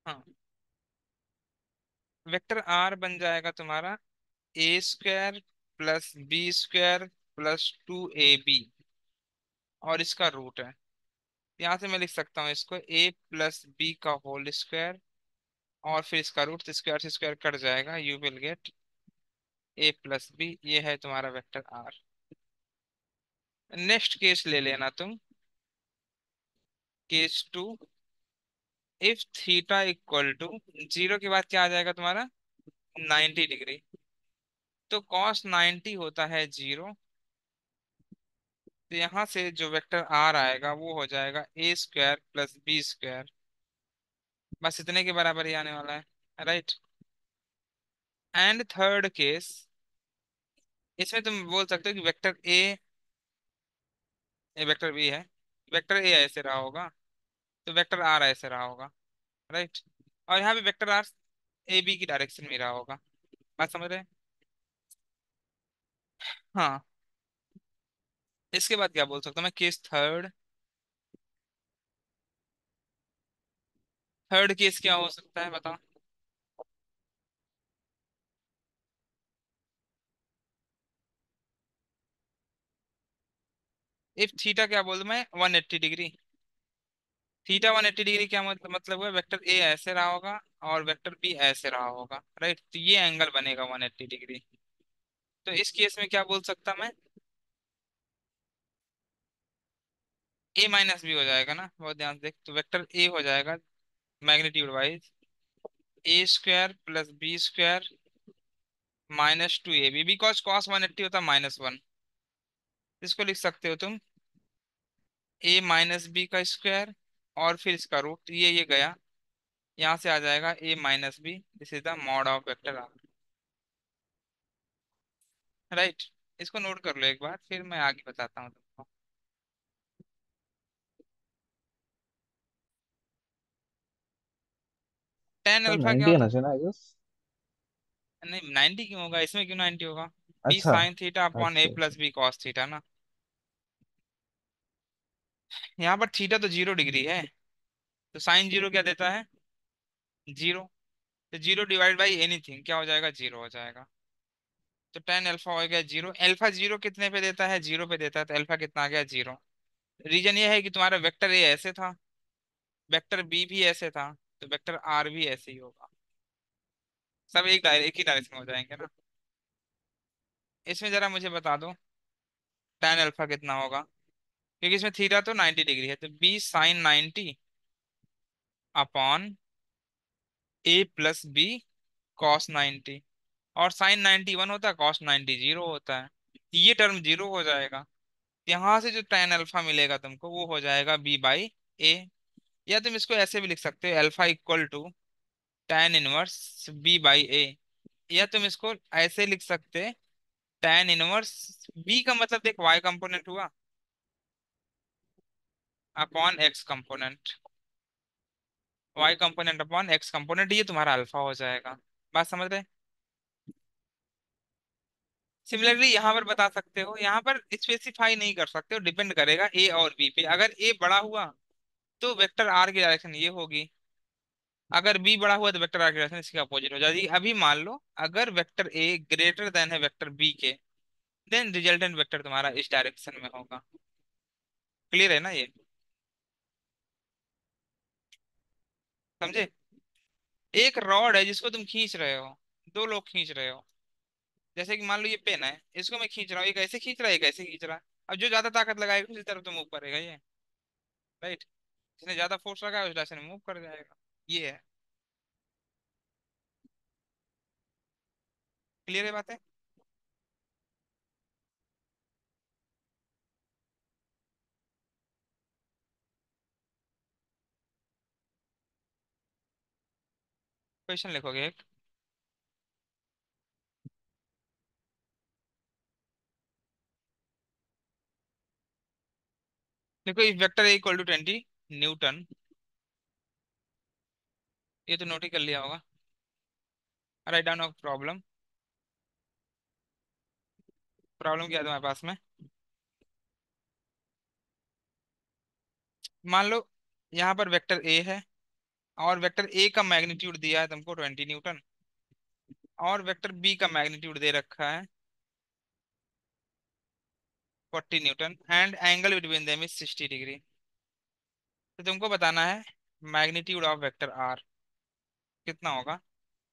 हाँ, vector are बन जाएगा तुम्हारा A² plus B² plus 2AB, और इसका रूट है। यहाँ से मैं लिख सकता हूँ इसको A+B का होल स्क्वायर, और फिर इसका रूट, स्क्वायर से स्क्वायर कट जाएगा, यू विल गेट A+B। ये है तुम्हारा वेक्टर आर। नेक्स्ट केस ले लेना तुम, case 2। If theta equal to 0 के बाद क्या आ जाएगा तुम्हारा, 90 डिग्री। तो कॉस 90 होता है 0। तो यहाँ से जो वेक्टर आर आएगा वो हो जाएगा A² प्लस B²। बस इतने के बराबर ही आने वाला है, राइट। एंड थर्ड केस, इसमें तुम बोल सकते हो कि वेक्टर ए वेक्टर बी है, वेक्टर ए ऐसे रहा होगा, तो वेक्टर आर ऐसे रहा होगा, राइट। और यहाँ पे वेक्टर आर ए बी की डायरेक्शन में रहा होगा। बात समझ रहे हैं? हाँ। इसके बाद क्या बोल सकता हूँ मैं, केस थर्ड। थर्ड केस क्या हो सकता है बताओ। इफ थीटा क्या बोल दूं मैं, 180 डिग्री। थीटा 180 डिग्री क्या मतलब हुआ, वेक्टर ए ऐसे रहा होगा और वेक्टर बी ऐसे रहा होगा, राइट। तो ये एंगल बनेगा 180 डिग्री। तो इस केस में क्या बोल सकता मैं, A-B हो जाएगा ना, बहुत ध्यान से देख। तो वेक्टर ए हो जाएगा magnitude wise A² plus B² -2AB, because cos 180 होता है -1। इसको लिख सकते हो तुम A-B का स्क्वायर, और फिर इसका रूट, ये गया, यहाँ से आ जाएगा A-B। This is the mod of vector R, right. इसको नोट कर लो एक बार, फिर मैं आगे बताता हूँ तुमको। टेन सर अल्फा क्या 90 होता आना चाहिए है? ना, आई गेस। नहीं, 90 क्यों होगा, इसमें क्यों 90 होगा? बी अच्छा साइन थीटा अपॉन ए अच्छा प्लस अच्छा। बी कॉस थीटा ना। यहाँ पर थीटा तो 0 डिग्री है, तो साइन 0 क्या देता है, 0। तो 0 डिवाइड बाई एनीथिंग क्या हो जाएगा, 0 हो जाएगा। तो टेन अल्फा हो गया 0। अल्फा 0 कितने पे देता है, 0 पे देता है, तो अल्फा कितना आ गया, 0। रीजन ये है कि तुम्हारा वेक्टर ए ऐसे था, वेक्टर बी भी ऐसे था, तो वेक्टर आर भी ऐसे ही होगा। सब एक ही डायरेक्शन में हो जाएंगे ना। इसमें जरा मुझे बता दो टेन अल्फा कितना होगा, क्योंकि इसमें थीटा तो 90 डिग्री है, तो B sign 90 upon A+B cos 90। और साइन 91 होता है, कॉस 90 0 होता है, ये टर्म 0 हो जाएगा। यहाँ से जो टेन अल्फा मिलेगा तुमको वो हो जाएगा B/A। या तुम इसको ऐसे भी लिख सकते हो, alpha equal to tan inverse B/A। या तुम इसको ऐसे लिख सकते, tan इनवर्स B का मतलब देख y कंपोनेंट हुआ upon x component, y component upon x component, ये तुम्हारा अल्फा हो जाएगा। बात समझ रहे? सिमिलरली यहाँ पर बता सकते हो, यहाँ पर स्पेसिफाई नहीं कर सकते हो, डिपेंड करेगा ए और बी पे। अगर ए बड़ा हुआ तो वेक्टर आर की डायरेक्शन ये होगी, अगर बी बड़ा हुआ तो वेक्टर आर की डायरेक्शन इसके अपोजिट हो जाएगी। अभी मान लो अगर वेक्टर ए ग्रेटर देन है वेक्टर बी के, देन रिजल्टेंट वेक्टर तुम्हारा इस डायरेक्शन में होगा। क्लियर है ना ये? समझे? एक रॉड है जिसको तुम खींच रहे हो, दो लोग खींच रहे हो। जैसे कि मान लो ये पेन है, इसको मैं खींच रहा हूँ, एक ऐसे खींच रहा है, एक ऐसे खींच रहा है। अब जो ज्यादा ताकत लगाएगा उसी तरफ तो मूव करेगा ये, राइट। जिसने ज्यादा फोर्स लगाया उस डायरेक्शन में मूव कर जाएगा। ये है। क्लियर है बात है? क्वेश्चन लिखोगे एक। देखो if vector equal to 20 newton, ये तो नोट ही कर लिया होगा। Right down of problem. Problem क्या है तुम्हारे पास में? मान लो यहाँ पर वेक्टर ए है, और वेक्टर ए का मैग्नीट्यूड दिया है तुमको 20 न्यूटन, और वेक्टर बी का मैग्नीट्यूड दे रखा है 40 Newton, and angle between them is 60 degree. तो तुमको बताना है मैग्नीट्यूड ऑफ वेक्टर आर कितना होगा,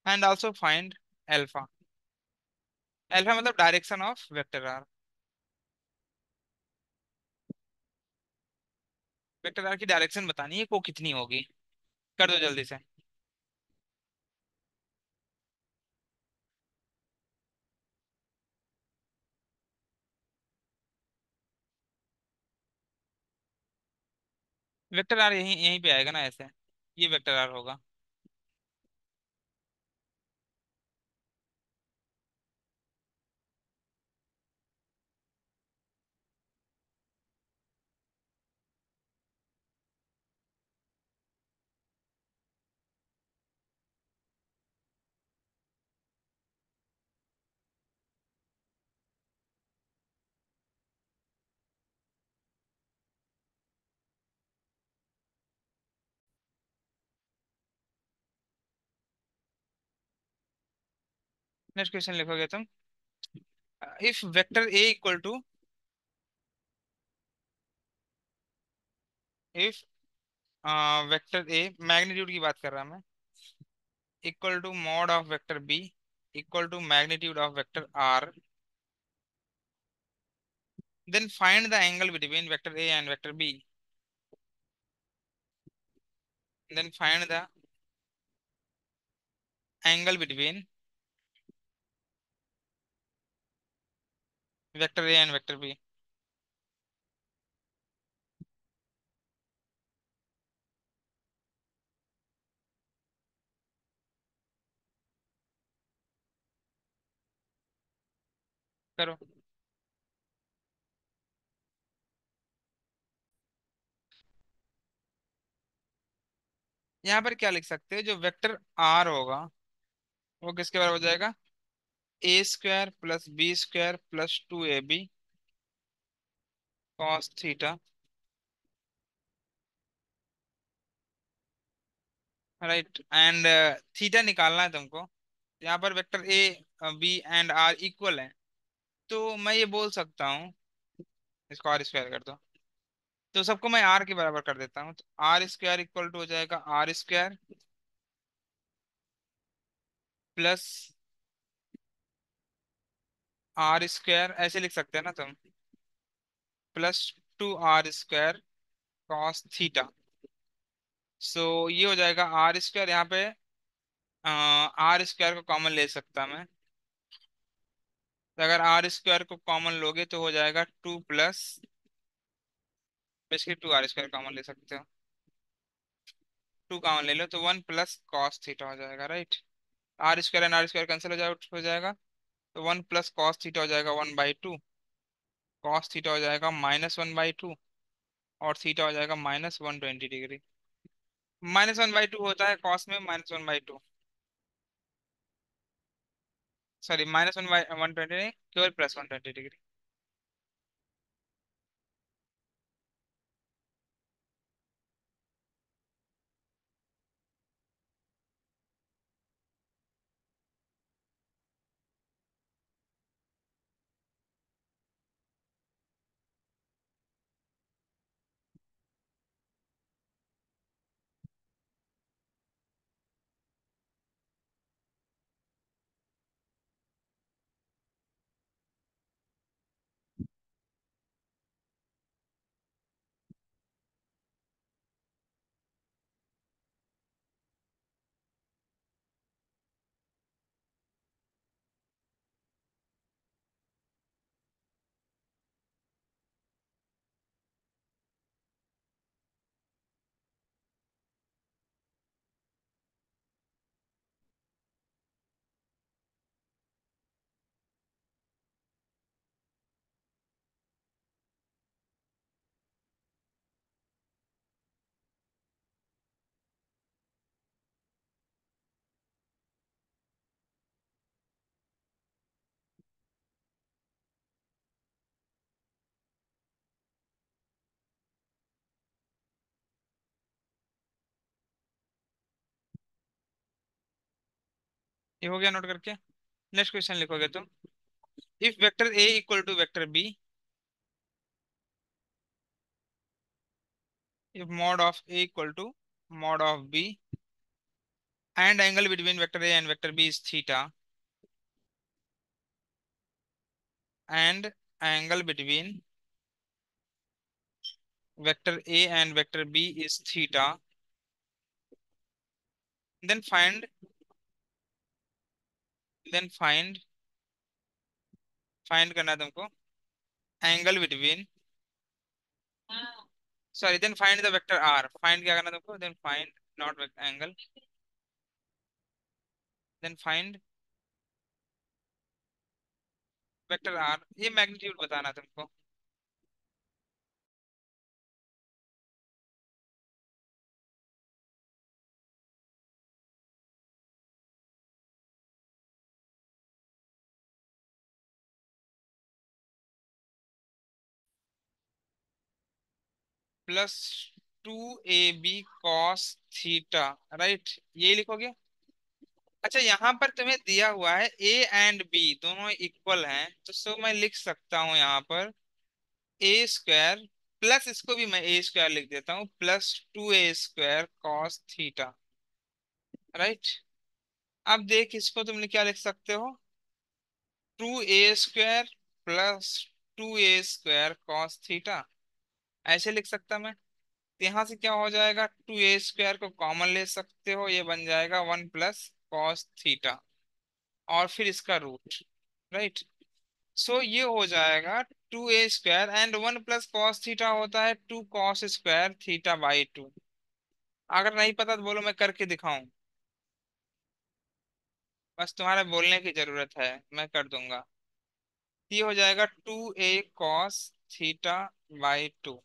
and also find alpha. Alpha मतलब direction of vector R. Vector R की डायरेक्शन बतानी है, को कितनी होगी। कर दो जल्दी से। वेक्टर आर यहीं यहीं पे आएगा ना ऐसे, ये वेक्टर आर होगा। नेक्स्ट क्वेश्चन लिखोगे तुम, if vector A equal to, if vector A magnitude की बात कर रहा मैं, equal to mod of vector B equal to magnitude of vector R, then find the angle between vector A and vector B, then find the angle between vector A and vector B. करो। यहाँ पर क्या लिख सकते हैं, जो vector R होगा वो किसके बराबर हो जाएगा, A square plus B square plus 2ab cos theta. Right, and theta निकालना है तुमको। यहाँ पर vector A B and R equal है, तो मैं ये बोल सकता हूँ, इसको आर स्क्वायर कर दो, तो सबको मैं आर के बराबर कर देता हूँ, तो आर स्क्वायर इक्वल टू हो जाएगा R square plus R square, ऐसे लिख सकते हैं ना तुम, plus 2r square cos theta. So ये हो जाएगा आर स्क्वायर, यहाँ पे आर स्क्वायर को कॉमन ले सकता मैं, तो अगर आर स्क्वायर को कॉमन लोगे तो हो जाएगा 2 plus, basically 2r square common ले सकते हो, 2 कॉमन ले लो तो 1 प्लस कॉस थीटा हो जाएगा, right. R square and R square cancel हो जाएगा, तो 1 प्लस कॉस थीटा हो जाएगा 1/2, कॉस थीटा हो जाएगा -1/2, और थीटा हो जाएगा -120 डिग्री। -1/2 होता है कॉस में, -1/2, सॉरी -1/120 नहीं, केवल +120 डिग्री। ये हो गया नोट करके। नेक्स्ट क्वेश्चन लिखोगे तुम। If vector A equal to vector B, if mod of A equal to mod of B and angle between vector A and vector B is theta, and angle between vector A and vector B is theta, then find find करना है तुमको angle between, sorry then find the vector R, find क्या करना है तुमको, then find not angle, then find vector R, ये magnitude बताना है तुमको। Plus 2ab cos theta, right, ये लिखोगे। अच्छा यहाँ पर तुम्हें दिया हुआ है ए एंड बी दोनों इक्वल हैं, तो सो मैं लिख सकता हूँ यहाँ पर ए स्क्वायर प्लस, इसको भी मैं ए स्क्वायर लिख देता हूँ, plus 2a² cos theta, right. अब देख इसको तुम क्या लिख सकते हो, 2a² plus 2a² cos theta, ऐसे लिख सकता मैं। तो यहाँ से क्या हो जाएगा, 2a² को कॉमन ले सकते हो, ये बन जाएगा 1 + cos थीटा, और फिर इसका रूट, राइट। सो ये हो जाएगा 2a² एंड 1 + cos थीटा होता है 2 cos² थीटा/2। अगर नहीं पता तो बोलो मैं करके दिखाऊं, बस तुम्हारे बोलने की जरूरत है, मैं कर दूंगा। ये हो जाएगा 2a cos थीटा/2,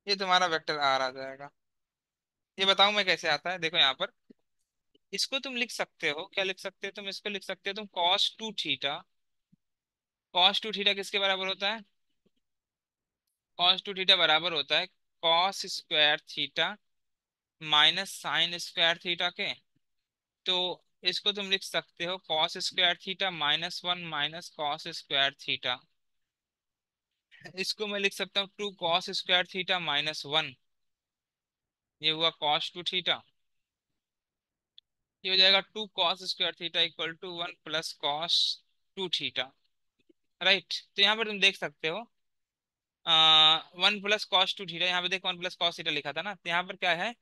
ये तुम्हारा वेक्टर आर आ जाएगा। ये बताऊं मैं कैसे आता है, देखो यहाँ पर इसको तुम लिख सकते हो, क्या लिख सकते हो तुम, इसको लिख सकते हो तुम cos 2 थीटा। cos 2 थीटा किसके बराबर होता है, cos 2 थीटा बराबर होता है cos² theta minus sin² theta के। तो इसको तुम लिख सकते हो cos² थीटा -1 - cos² थीटा, इसको मैं लिख सकता हूँ 2 cos² थीटा -1, ये हुआ cos 2 थीटा। ये हो जाएगा 2 cos² theta equal to 1 + cos 2 theta, right. तो यहाँ पर तुम देख सकते हो 1 + cos 2 थीटा, यहाँ पे देखो 1 + cos थीटा लिखा था ना, तो यहाँ पर क्या है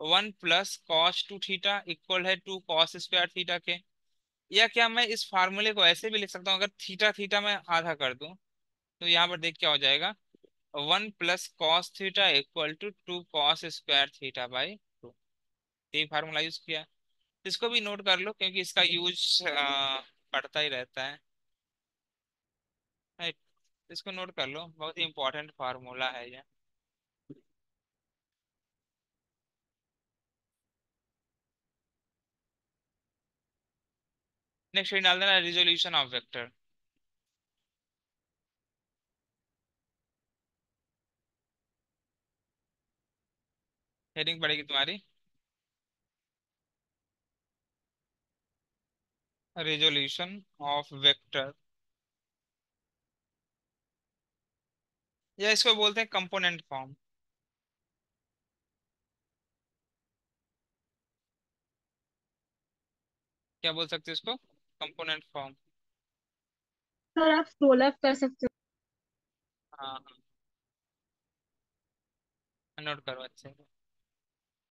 1 + cos 2 थीटा इक्वल है 2 cos² थीटा के। या क्या मैं इस फार्मूले को ऐसे भी लिख सकता हूँ, अगर थीटा थीटा मैं आधा कर दूं, तो यहाँ पर देख क्या हो जाएगा, 1 + cos theta equal to 2 cos² थीटा/2, यही फार्मूला यूज किया है। इसको भी नोट कर लो क्योंकि इसका यूज पड़ता ही रहता है, राइट। इसको नोट कर लो, बहुत ही इंपॉर्टेंट फार्मूला है ये। नेक्स्ट डाल देना रिजोल्यूशन ऑफ वेक्टर। हेडिंग पड़ेगी तुम्हारी रिजोल्यूशन ऑफ वेक्टर, या इसको बोलते हैं कंपोनेंट फॉर्म। क्या बोल सकते हैं इसको, कंपोनेंट फॉर्म। सर आप स्क्रॉल अप कर सकते हाँ हाँ, नोट करो अच्छे से।